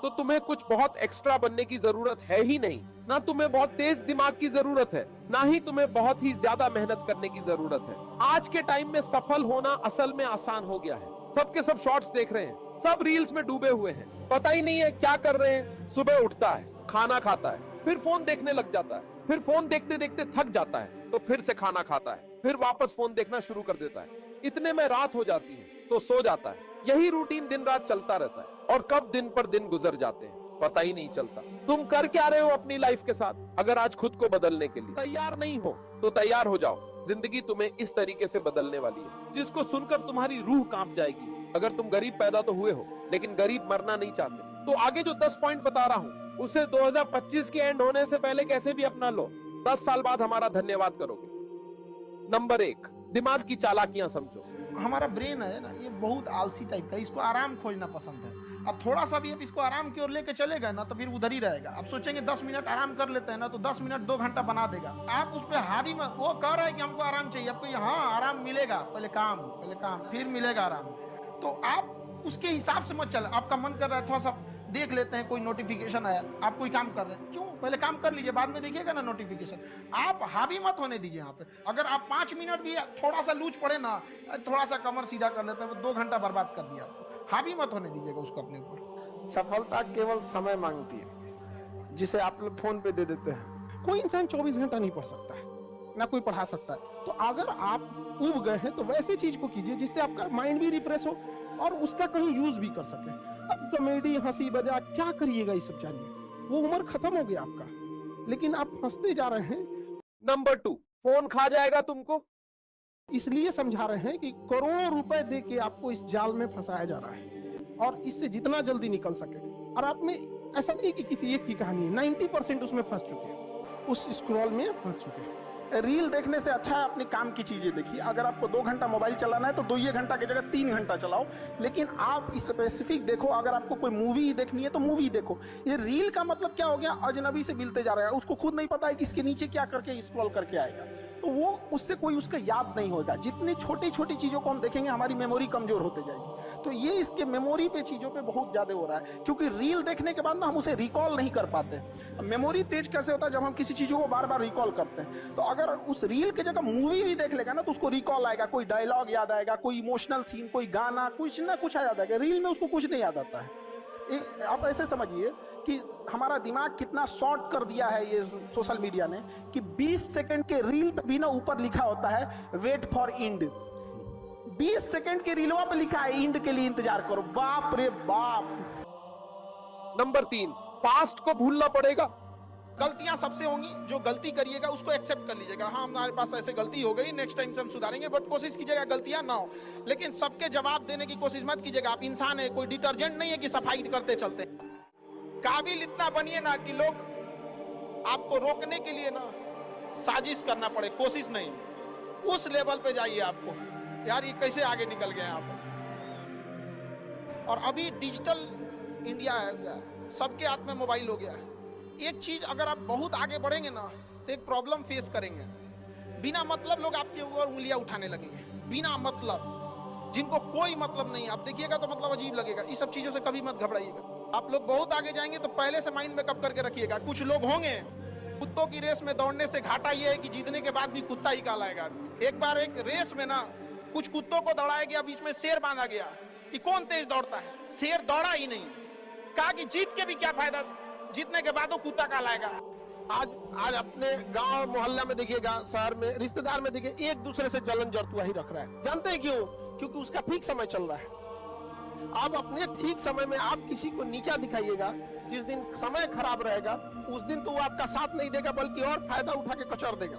तो तुम्हें कुछ बहुत एक्स्ट्रा बनने की जरूरत है ही नहीं। ना तुम्हें बहुत तेज दिमाग की जरूरत है, ना ही तुम्हें बहुत ही ज्यादा मेहनत करने की जरूरत है। आज के टाइम में सफल होना असल में आसान हो गया है। सबके सब शॉर्ट्स देख रहे हैं, सब रील्स में डूबे हुए हैं, पता ही नहीं है क्या कर रहे हैं। सुबह उठता है, खाना खाता है, फिर फोन देखने लग जाता है, फिर फोन देखते देखते थक जाता है तो फिर से खाना खाता है, फिर वापस फोन देखना शुरू कर देता है। इतने में रात हो जाती है तो सो जाता है। यही रूटीन दिन रात चलता रहता है और कब दिन पर दिन गुजर जाते हैं पता ही नहीं चलता। तुम कर क्या रहे हो अपनी लाइफ के साथ? अगर आज खुद को बदलने के लिए तैयार नहीं हो तो तैयार हो जाओ। जिंदगी तुम्हें इस तरीके से बदलने वाली है जिसको सुनकर तुम्हारी रूह कांप जाएगी। अगर तुम गरीब पैदा तो हुए हो लेकिन गरीब मरना नहीं चाहते तो आगे जो 10 पॉइंट बता रहा हूं उसे 2025 के एंड होने से पहले कैसे भी अपना लो। 10 साल बाद हमारा धन्यवाद करोगे। नंबर 1, दिमाग की चालाकियां समझो। हमारा ब्रेन है ना, ये बहुत आलसी टाइप का, इसको आराम खोजना पसंद है। अब थोड़ा सा भी आप इसको आराम की ओर लेके चले गए ना तो फिर उधर ही रहेगा। आप सोचेंगे 10 मिनट आराम कर लेते हैं ना तो 10 मिनट 2 घंटा बना देगा। आप उस पर हावी मत, वो कह रहा है कि हमको आराम चाहिए, आपको हाँ आराम मिलेगा, पहले काम फिर मिलेगा आराम। तो आप उसके हिसाब से मत चल। आपका मन कर रहा है थोड़ा सा देख लेते हैं, कोई नोटिफिकेशन आया, आप कोई काम कर रहे हैं, क्यों पहले काम कर लीजिए, बाद में देखिएगा ना नोटिफिकेशन। आप हावी मत होने दीजिए यहाँ पे। अगर आप 5 मिनट भी थोड़ा सा लूज पड़े ना, थोड़ा सा कमर सीधा कर लेते हैं, 2 घंटा बर्बाद कर दिया आपको। हावी मत होने दीजिएगा उसको अपने ऊपर। सफलता केवल समय मांगती है जिसे आप लोग फोन पे दे देते हैं। कोई इंसान 24 घंटा नहीं पढ़ सकता है, ना कोई पढ़ा सकता है। तो अगर आप उब गए हैं तो वैसे चीज को कीजिए जिससे आपका माइंड भी रिफ्रेश हो और उसका कहीं यूज भी कर सके। अब कॉमेडी, हंसी मजाक क्या करिएगा, ये सब जानिए। वो उम्र खत्म हो गया आपका, लेकिन आप हंसते जा रहे हैं। नंबर 2, फोन खा जाएगा तुमको। इसलिए समझा रहे हैं कि करोड़ों रुपए दे के आपको इस जाल में फंसाया जा रहा है और इससे जितना जल्दी निकल सके। और आप में ऐसा नहीं कि किसी एक की कहानी है, 90% उसमें फंस चुके हैं, उस स्क्रॉल में फंस चुके हैं। रील देखने से अच्छा है अपने काम की चीजें देखिए। अगर आपको 2 घंटा मोबाइल चलाना है तो 2 घंटा की जगह 3 घंटा चलाओ, लेकिन आप स्पेसिफिक देखो। अगर आपको कोई मूवी देखनी है तो मूवी देखो। ये रील का मतलब क्या हो गया, अजनबी से मिलते जा रहा है, उसको खुद नहीं पता है कि इसके नीचे क्या करके स्क्रॉल करके आएगा, तो वो उससे कोई उसका याद नहीं होगा। जितनी छोटी छोटी चीजों को हम देखेंगे हमारी मेमोरी कमजोर होते जाएगी। तो ये इसके मेमोरी पे चीजों पे बहुत ज्यादा हो रहा है, क्योंकि रील देखने के बाद ना हम उसे रिकॉल नहीं कर पाते। मेमोरी तेज कैसे होता है, जब हम किसी चीजों को बार बार रिकॉल करते हैं। तो अगर उस रील के जगह मूवी भी देख लेगा ना तो उसको रिकॉल आएगा, कोई डायलॉग याद आएगा, कोई इमोशनल सीन, कोई गाना, कुछ ना कुछ याद आएगा। रील में उसको कुछ नहीं याद आता है। आप ऐसे समझिए कि हमारा दिमाग कितना शॉर्ट कर दिया है ये सोशल मीडिया ने, कि 20 सेकंड के रील पे भी ना ऊपर लिखा होता है वेट फॉर इंड। 20 सेकंड के रीलवा पे लिखा है इंड के लिए इंतजार करो। बाप रे बाप। नंबर 3, पास्ट को भूलना पड़ेगा। गलतियां सबसे होंगी, जो गलती करिएगा उसको एक्सेप्ट कर लीजिएगा। हाँ हमारे पास ऐसे गलती हो गई, नेक्स्ट टाइम से हम सुधारेंगे, बट कोशिश कीजिएगा गलतियां ना हो। लेकिन सबके जवाब देने की कोशिश मत कीजिएगा। आप इंसान है, कोई डिटर्जेंट नहीं है कि सफाई करते चलते। काबिल इतना बनिए ना कि लोग आपको रोकने के लिए ना साजिश करना पड़े, कोशिश नहीं। उस लेवल पे जाइए आपको, यार ये कैसे आगे निकल गए आप। और अभी डिजिटल इंडिया है, सबके हाथ में मोबाइल हो गया है। एक चीज अगर आप बहुत आगे बढ़ेंगे ना तो एक प्रॉब्लम फेस करेंगे। बिना मतलब लोग आपके ऊपर उंगलियां उठाने लगेंगे, बिना मतलब, जिनको कोई मतलब नहीं। आप देखिएगा तो मतलब अजीब लगेगा। इस सब चीजों से कभी मत घबराइएगा। आप लोग बहुत आगे जाएंगे तो पहले से माइंड में कब करके रखिएगा। कुछ लोग होंगे कुत्तों की रेस में दौड़ने से घाटा यह है कि जीतने के बाद भी कुत्ता ही कहलाएगा। एक बार एक रेस में ना कुछ कुत्तों को दौड़ाया गया, बीच में शेर बांधा गया कि कौन तेज दौड़ता है। शेर दौड़ा ही नहीं, कहा कि जीत के भी क्या फायदा, जीतने के बाद वो कुत्ता कहलाएगा। आज अपने गांव मोहल्ला में देखिएगा, शहर में, रिश्तेदार में देखिए, एक दूसरे से जलन जरतुआ ही रख रहा है। जानते हैं क्यों? क्योंकि उसका ठीक समय चल रहा है। आप अपने ठीक समय में आप किसी को नीचा दिखाइएगा, जिस दिन समय खराब रहेगा उस दिन तो वो आपका साथ नहीं देगा बल्कि और फायदा उठा के कचर देगा।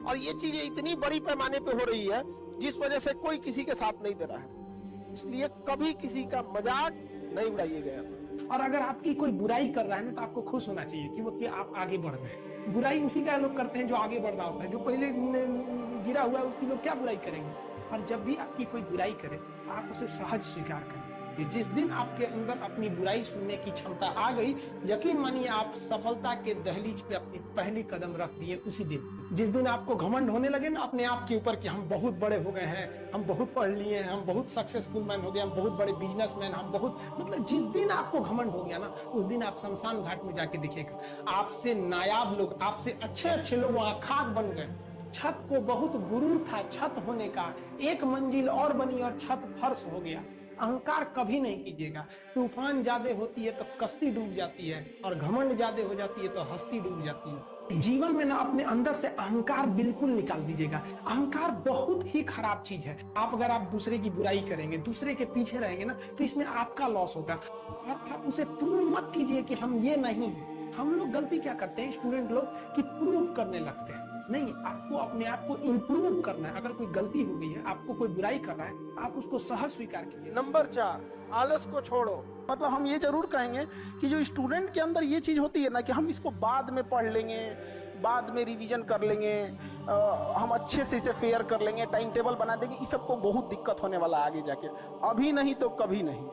और ये चीजें इतनी बड़ी पैमाने पे हो रही है जिस वजह से कोई किसी के साथ नहीं दे रहा है। इसलिए कभी किसी का मजाक नहीं उड़ाइएगा। और अगर आपकी कोई बुराई कर रहा है ना तो आपको खुश होना चाहिए कि वो कि आप आगे बढ़ रहे हैं। बुराई उसी का लोग करते हैं जो आगे बढ़ रहा होता है। जो पहले गिरा हुआ है उसकी लोग क्या बुराई करेंगे। और जब भी आपकी कोई बुराई करे तो आप उसे सहज स्वीकार करें। जिस दिन आपके अंदर अपनी बुराई सुनने की क्षमता आ गई, यकीन मानिए आप सफलता के दहलीज पे अपनी पहली कदम रख दिए उसी दिन। जिस दिन आपको घमंड होने लगे ना अपने आप के ऊपर कि हम बहुत बड़े हो गए हैं, हम बहुत पढ़ लिए हैं, हम बहुत सक्सेसफुल मैन हो गए, हम बहुत बड़े बिजनेसमैन, हम बहुत, मतलब जिस दिन आपको घमंड हो गया ना, उस दिन आप शमशान घाट में जाके देखिएगा आपसे नायाब लोग, आपसे अच्छे अच्छे लोग वहां खाक बन गए। छत को बहुत गुरूर था छत होने का, एक मंजिल और बनी और छत फर्श हो गया। अहंकार कभी नहीं कीजिएगा। तूफान ज्यादा होती है तो कश्ती डूब जाती है, और घमंड ज्यादा हो जाती है तो हस्ती डूब जाती है। जीवन में ना अपने अंदर से अहंकार बिल्कुल निकाल दीजिएगा। अहंकार बहुत ही खराब चीज है। अगर आप दूसरे की बुराई करेंगे, दूसरे के पीछे रहेंगे ना, तो इसमें आपका लॉस होगा। और आप उसे प्रूव मत कीजिए कि हम ये नहीं। हम लोग गलती क्या करते हैं स्टूडेंट लोग, कि प्रूव करने लगते हैं। नहीं, आपको अपने आप को इम्प्रूव करना है। अगर कोई गलती हो गई है, आपको कोई बुराई कर रहा है, आप उसको सहज स्वीकार कीजिए। नंबर 4, आलस को छोड़ो। मतलब हम ये जरूर कहेंगे कि जो स्टूडेंट के अंदर ये चीज होती है ना कि हम इसको बाद में पढ़ लेंगे, बाद में रिवीजन कर लेंगे, हम अच्छे से इसे फेयर कर लेंगे, टाइम टेबल बना देंगे, इस सबको बहुत दिक्कत होने वाला है आगे जाके। अभी नहीं तो कभी नहीं।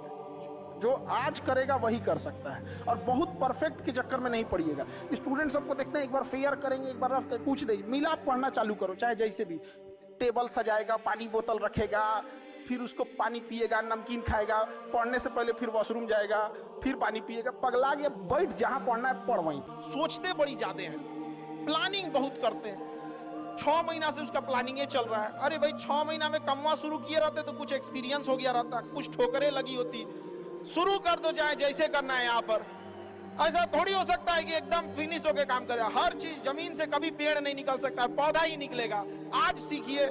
जो आज करेगा वही कर सकता है, और बहुत परफेक्ट के चक्कर में नहीं पड़िएगा। स्टूडेंट सबको देखते हैं, एक बार फेयर करेंगे, एक बार रफ कुछ नहीं मिला, पढ़ना चालू करो, चाहे जैसे भी। टेबल सजाएगा, पानी बोतल रखेगा, फिर उसको पानी पिएगा, नमकीन खाएगा, पढ़ने से पहले फिर वॉशरूम जाएगा, फिर पानी पिएगा। पगला गया, बैठ जहां पढ़ना है पढ़ वहीं। सोचते बड़ी ज्यादा हैं, प्लानिंग बहुत करते हैं। 6 महीना से उसका प्लानिंग चल रहा है। अरे भाई 6 महीना में कमवा शुरू किए रहते तो कुछ एक्सपीरियंस हो गया रहता, कुछ ठोकरें लगी होती। शुरू कर दो, चाहे जैसे करना है। यहाँ पर ऐसा थोड़ी हो सकता है कि एकदम फिनिश होके काम करेगा। हर चीज, जमीन से कभी पेड़ नहीं निकल सकता, पौधा ही निकलेगा। आज सीखिए,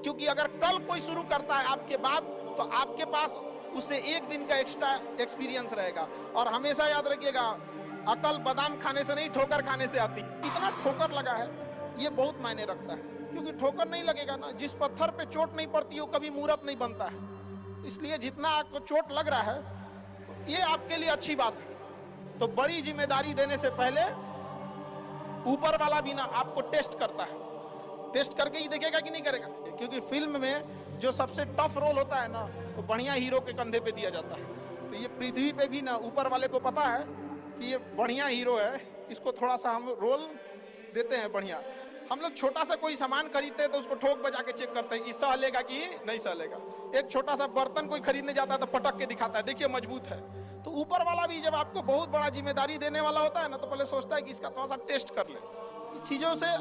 क्योंकि अगर कल कोई शुरू करता है आपके बाद, तो आपके पास उससे 1 दिन का एक्स्ट्रा एक्सपीरियंस रहेगा। और हमेशा याद रखिएगा, अकल बादाम खाने से नहीं, ठोकर खाने से आती। इतना ठोकर लगा है, ये बहुत मायने रखता है। क्योंकि ठोकर नहीं लगेगा ना, जिस पत्थर पे चोट नहीं पड़ती वो कभी मूर्त नहीं बनता है। इसलिए जितना आपको चोट लग रहा है, ये आपके लिए अच्छी बात है। तो बड़ी जिम्मेदारी देने से पहले ऊपर वाला भी ना आपको टेस्ट करता है। टेस्ट करके ही देखेगा कि नहीं करेगा। क्योंकि फिल्म में जो सबसे टफ रोल होता है ना, वो बढ़िया हीरो के कंधे पे दिया जाता है। तो ये पृथ्वी पे भी ना ऊपर वाले को पता है कि ये बढ़िया हीरो है, इसको थोड़ा सा हम रोल देते हैं बढ़िया। हम लोग छोटा सा कोई सामान खरीदते हैं तो उसको ठोक बजा के चेक करते हैं कि सह लेगा कि नहीं सह लेगा। एक छोटा सा बर्तन कोई खरीदने जाता है तो पटक के दिखाता है, देखिए मजबूत है। तो ऊपर वाला भी जब आपको बहुत बड़ा जिम्मेदारी देने वाला होता है ना, तो पहले सोचता है कि इसका थोड़ा सा टेस्ट कर ले। इस चीजों से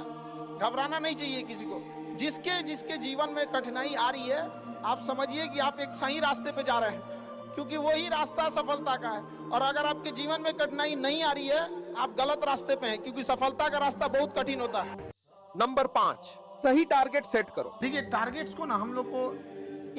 घबराना नहीं चाहिए किसी को। जिसके जिसके जीवन में कठिनाई आ रही है, आप समझिए कि आप एक सही रास्ते पे जा रहे हैं, क्योंकि वही रास्ता सफलता का है। और अगर आपके जीवन में कठिनाई नहीं आ रही है, आप गलत रास्ते पे हैं, क्योंकि सफलता का रास्ता बहुत कठिन होता है। नंबर 5, सही टारगेट सेट करो। देखिए, टारगेट्स को ना हम लोग को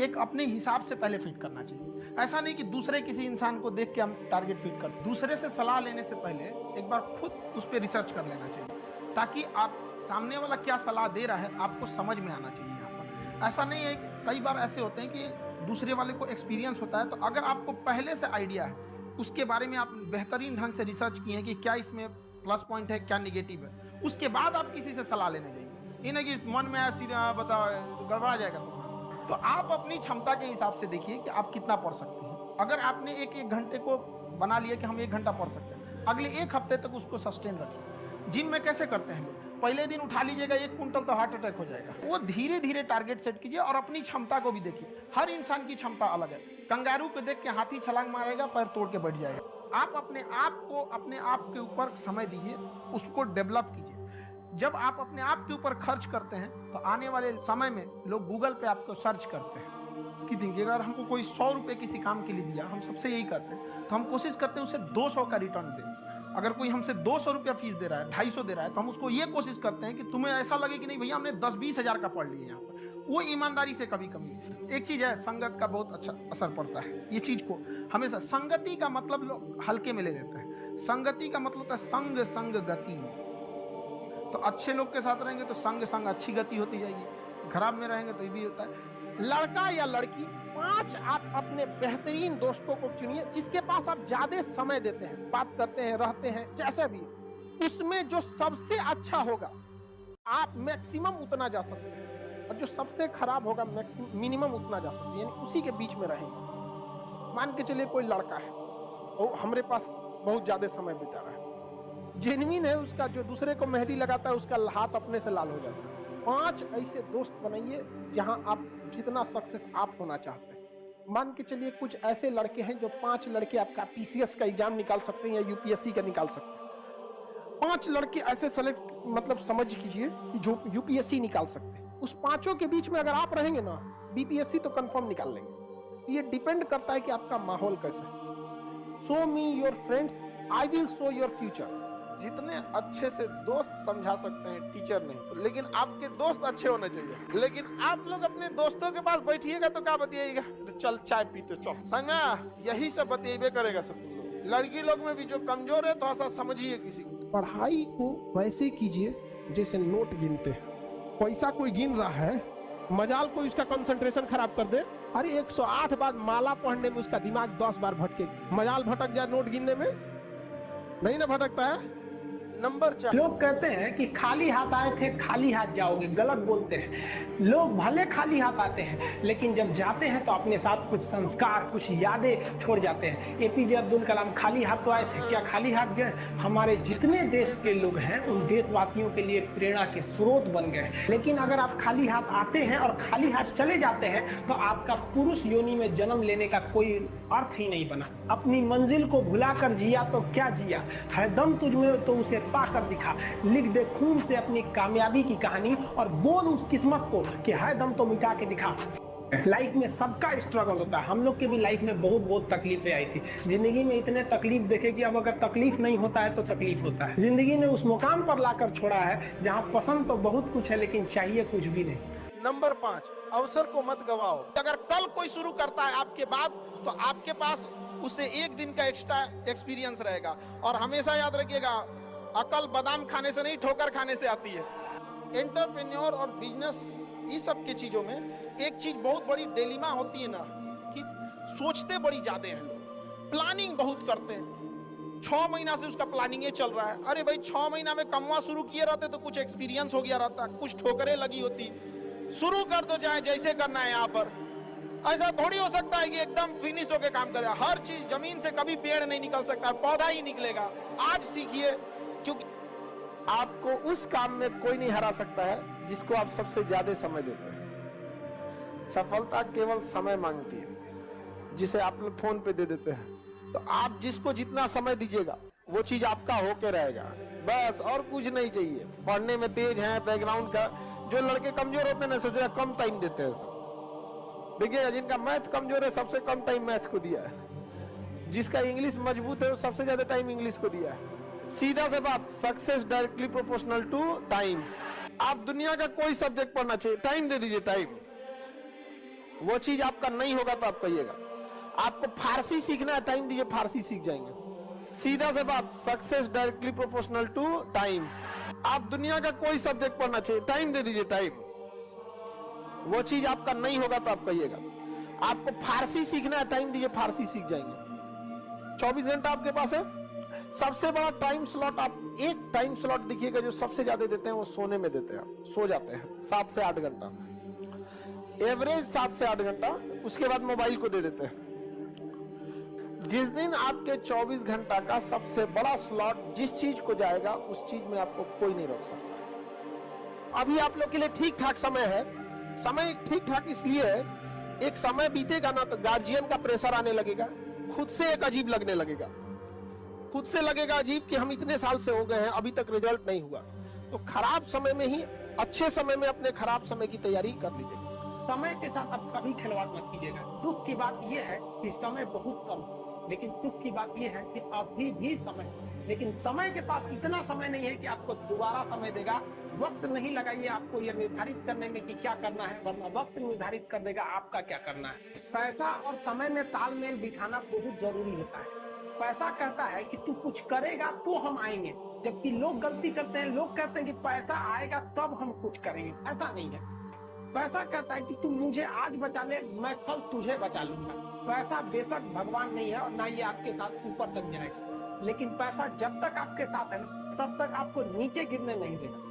एक अपने हिसाब से पहले फिट करना चाहिए। ऐसा नहीं कि दूसरे किसी इंसान को देख के हम टारगेट फिट कर। दूसरे से सलाह लेने से पहले एक बार खुद उस पर रिसर्च कर लेना चाहिए, ताकि आप सामने वाला क्या सलाह दे रहा है आपको समझ में आना चाहिए। यहाँ पर ऐसा नहीं है, कई बार ऐसे होते हैं कि दूसरे वाले को एक्सपीरियंस होता है, तो अगर आपको पहले से आइडिया है, उसके बारे में आप बेहतरीन ढंग से रिसर्च किए हैं कि क्या इसमें प्लस पॉइंट है, क्या निगेटिव है, उसके बाद आप किसी से सलाह लेने जाइए। ये नहीं कि मन में ऐसी बताओ गड़बड़ा जाएगा तुम्हारा। तो आप अपनी क्षमता के हिसाब से देखिए कि आप कितना पढ़ सकते हैं। अगर आपने एक घंटे को बना लिया कि हम 1 घंटा पढ़ सकते हैं, अगले 1 हफ्ते तक उसको सस्टेन रखिए। जिम में कैसे करते हैं लोग, पहले दिन उठा लीजिएगा 1 कुंटल तो हार्ट अटैक हो जाएगा। वो धीरे धीरे टारगेट सेट कीजिए और अपनी क्षमता को भी देखिए। हर इंसान की क्षमता अलग है। कंगारू को देख के हाथी छलांग मारेगा, पैर तोड़ के बैठ जाएगा। आप अपने आप के ऊपर समय दीजिए, उसको डेवलप कीजिए। जब आप अपने आप के ऊपर खर्च करते हैं, तो आने वाले समय में लोग गूगल पे आपको सर्च करते हैं कि देखिए, अगर हमको कोई 100 रुपये किसी काम के लिए दिया, हम सबसे यही करते हैं, तो हम कोशिश करते हैं उसे 200 का रिटर्न दें। अगर कोई हमसे 200 रुपया फीस दे रहा है, 250 दे रहा है, तो हम उसको ये कोशिश करते हैं कि तुम्हें ऐसा लगे कि नहीं भैया हमने 10-20 हज़ार का पढ़ लिया। यहाँ पर वो ईमानदारी से कभी कमी। एक चीज़ है, संगत का बहुत अच्छा असर पड़ता है। ये चीज़ को हमेशा, संगति का मतलब लोग हल्के में ले लेते हैं। संगति का मतलब होता है संग संग गति। तो अच्छे लोग के साथ रहेंगे तो संग संग अच्छी गति होती जाएगी, खराब में रहेंगे तो ये भी होता है। लड़का या लड़की, 5 आप अपने बेहतरीन दोस्तों को चुनिए, जिसके पास आप ज्यादा समय देते हैं, बात करते हैं, रहते हैं, जैसे भी। उसमें जो सबसे अच्छा होगा आप मैक्सिमम उतना जा सकते हैं, और जो सबसे खराब होगा मिनिमम उतना जा सकते हैं, यानी उसी के बीच में रहेंगे। मान के चलिए कोई लड़का है, वो हमारे पास बहुत ज्यादा समय बिता रहा है, जेन्युइन है उसका, जो दूसरे को मेहंदी लगाता है उसका हाथ अपने से लाल हो जाता है। 5 ऐसे दोस्त बनाइए जहां आप जितना सक्सेस आप होना चाहते हैं। मान के चलिए कुछ ऐसे लड़के हैं जो 5 लड़के आपका पीसीएस का एग्जाम निकाल सकते हैं या यूपीएससी का निकाल सकते हैं। 5 लड़के ऐसे सेलेक्ट, मतलब समझ कीजिए कि जो यूपीएससी निकाल सकते हैं। उस 5 के बीच में अगर आप रहेंगे ना, बीपीएससी तो कंफर्म निकाल लेंगे। ये डिपेंड करता है कि आपका माहौल कैसा है। Show me your friends, I will show your future. जितने अच्छे से दोस्त समझा सकते हैं, टीचर नहीं, लेकिन आपके दोस्त अच्छे होने चाहिए। लेकिन आप लोग अपने दोस्तों के पास बैठिएगा तो क्या बतियाएगा, चल चाय पीते चल, समझा, यही सब बतिएबे करेगा सब लोग। लड़की लोग में भी जो कमजोर है थोड़ा सा समझिए किसी को। पढ़ाई को वैसे कीजिए जैसे नोट गिनते हैं। पैसा कोई गिन रहा है, मजाल कोई उसका कंसंट्रेशन खराब कर दे, अरे 108 बार माला पढ़ने में उसका दिमाग 10 बार भटके, मजाल भटक जाए नोट गिनने में, नहीं ना भटकता है। नंबर 4, लोग कहते हैं कि खाली हाथ आए थे खाली हाथ जाओगे, गलत बोलते हैं। लोग भले खाली हाथ आते हैं लेकिन जब जाते हैं तो अपने साथ कुछ संस्कार, कुछ यादें छोड़ जाते हैं। एपीजे अब्दुल कलाम खाली हाथ तो आए थे, क्या खाली हाथ गए? हमारे जितने देश के लोग हैं उन देशवासियों के लिए प्रेरणा के स्रोत बन गए। लेकिन अगर आप खाली हाथ आते हैं और खाली हाथ चले जाते हैं तो आपका पुरुष योनि में जन्म लेने का कोई अर्थ ही नहीं बना। अपनी मंजिल को भुलाकर जिया तो क्या जिया, है दम तुझ में तो उसे पाकर दिखा। लिख दे खून से अपनी कामयाबी की कहानी और बोल उस किस्मत को कि है दम तो मिटा के दिखा। लाइफ में सबका स्ट्रगल होता है। हम लोग के भी लाइफ में बहुत तकलीफें आई थी। जिंदगी में इतने तकलीफ देखे कि अब अगर तकलीफ नहीं होता है तो तकलीफ होता है। जिंदगी ने उस मुकाम पर लाकर छोड़ा है जहां पसंद तो बहुत कुछ है लेकिन चाहिए कुछ भी नहीं। नंबर 5, अवसर को मत गवाओ। अगर कल कोई शुरू करता है आपके बाद, तो आपके पास उससे 1 दिन का एक्स्ट्रा एक्सपीरियंस रहेगा। और हमेशा याद रखिएगा, अकल बादाम खाने से नहीं, ठोकर खाने से आती है। एंटरप्रेन्योर और बिजनेस, इस सब के चीजों में एक चीज बहुत बड़ी डिलेमा होती है ना, कि सोचते बड़ी ज्यादा हैं लोग, प्लानिंग बहुत करते हैं। 6 महीना से उसका प्लानिंग चल रहा है। अरे भाई 6 महीना में कमवा शुरू किए रहते तो कुछ एक्सपीरियंस हो गया रहता, कुछ ठोकरें लगी होती। शुरू कर दो, चाहे जैसे करना है। यहाँ पर ऐसा थोड़ी हो सकता है कि एकदम फिनिश होके काम करे। हर चीज, जमीन से कभी पेड़ नहीं निकल सकता, पौधा ही निकलेगा। आज सीखिए, क्योंकि आपको उस काम में कोई नहीं हरा सकता है जिसको आप सबसे ज्यादा समय देते हैं। सफलता केवल समय मांगती है, जिसे आप लोग फोन पे दे देते हैं। तो आप जिसको जितना समय दीजिएगा वो चीज आपका होके रहेगा, बस, और कुछ नहीं चाहिए। पढ़ने में तेज है, बैकग्राउंड का, जो लड़के कमजोर होते हैं ना, सोचा कम टाइम देते हैं सब। देखिएगा जिनका मैथ कमजोर है सबसे कम टाइम मैथ को दिया है, जिसका इंग्लिश मजबूत है वो सबसे ज्यादा टाइम इंग्लिश को दिया है। सीधा से बात, success directly proportional to time. आप दुनिया का कोई सब्जेक्ट पढ़ना चाहिए, टाइम दे दीजिए, टाइम। वो चीज आपका नहीं होगा तो आप कहिएगा। आपको फारसी सीखना है, टाइम दीजिए, फारसी सीख जाएंगे। सीधा से बात, success directly proportional to time. आप दुनिया का कोई सब्जेक्ट पढ़ना चाहिए, टाइम दे दीजिए, टाइम। वो चीज आपका नहीं होगा तो आप कहिएगा। आपको फारसी सीखना है, टाइम दीजिए, फारसी सीख जाएंगे। 24 घंटा आपके पास है। सबसे बड़ा टाइम स्लॉट, आप एक टाइम स्लॉट देखिएगा जो सबसे ज्यादा देते हैं, वो सोने में देते हैं। सो जाते हैं 7 से 8 घंटा, एवरेज 7 से 8 घंटा। उसके बाद मोबाइल को दे देते हैं। जिस दिन आपके 24 घंटा का सबसे बड़ा स्लॉट जिस चीज को जाएगा, उस चीज में आपको कोई नहीं रोक सकता। अभी आप लोग के लिए ठीक ठाक समय है। समय ठीक ठाक इसलिए है, एक समय बीतेगा ना तो गार्जियन का प्रेशर आने लगेगा, खुद से एक अजीब लगने लगेगा, खुद से लगेगा अजीब कि हम इतने साल से हो गए हैं अभी तक रिजल्ट नहीं हुआ। तो खराब समय में ही अच्छे समय में अपने खराब समय की तैयारी कर लीजिए। समय के साथ आप कभी खिलवाड़ मत कीजिएगा। दुख की बात यह है कि समय बहुत कम है, लेकिन सुख की बात यह है कि अभी भी समय, लेकिन समय के पास इतना समय नहीं है कि आपको दोबारा समय देगा। वक्त नहीं लगाइए आपको यह निर्धारित करने में कि क्या करना है, वरना वक्त निर्धारित कर देगा आपका क्या करना है। पैसा और समय में तालमेल बिठाना बहुत जरूरी होता है। पैसा कहता है कि तू कुछ करेगा तो हम आएंगे, जबकि लोग गलती करते हैं। लोग कहते हैं कि पैसा आएगा तब हम कुछ करेंगे, ऐसा नहीं है। पैसा कहता है कि तू मुझे आज बचा ले, मैं कल तुझे बचा लूंगा। पैसा बेशक भगवान नहीं है और ना ये आपके साथ ऊपर तक जाएगा, लेकिन पैसा जब तक आपके साथ है तब तक आपको नीचे गिरने नहीं देगा।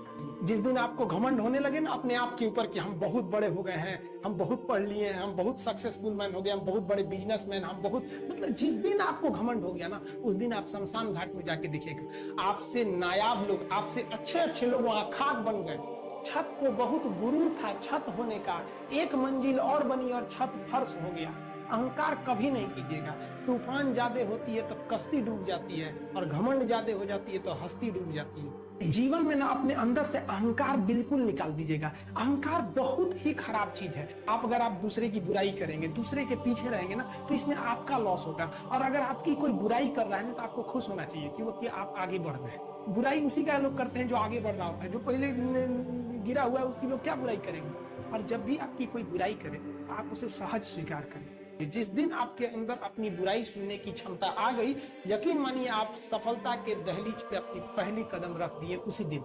जिस दिन आपको घमंड होने लगे ना अपने आप के ऊपर कि हम बहुत बड़े हो गए हैं, हम बहुत पढ़ लिए हैं, हम बहुत सक्सेसफुल मैन हो गए, हम बहुत बड़े बिजनेसमैन, हम बहुत, मतलब जिस दिन आपको घमंड हो गया ना, उस दिन आप शमशान घाट में जाके देखिएगा, आपसे नायाब लोग, आपसे अच्छे अच्छे लोग वहां खाक बन गए। छत को बहुत गुरूर था छत होने का, एक मंजिल और बनी और छत फर्श हो गया। अहंकार कभी नहीं कीजिएगा। तूफान ज्यादा होती है तो कश्ती डूब जाती है, और घमंड ज्यादा हो जाती है तो हस्ती डूब जाती है। जीवन में ना अपने अंदर से अहंकार बिल्कुल निकाल दीजिएगा। अहंकार बहुत ही खराब चीज है। अगर आप दूसरे की बुराई करेंगे, दूसरे के पीछे रहेंगे ना, तो इसमें आपका लॉस होगा। और अगर आपकी कोई बुराई कर रहा है ना, तो आपको खुश होना चाहिए क्योंकि आप आगे बढ़ रहे हैं। बुराई उसी का लोग करते हैं जो आगे बढ़ रहा होता है। जो पहले गिरा हुआ है उसकी लोग क्या बुराई करेंगे। और जब भी आपकी कोई बुराई करे तो आप उसे सहज स्वीकार करें। जिस दिन आपके अंदर अपनी बुराई सुनने की क्षमता आ गई, यकीन मानिए आप सफलता के दहलीज पे अपनी पहली कदम रख दिए उसी दिन।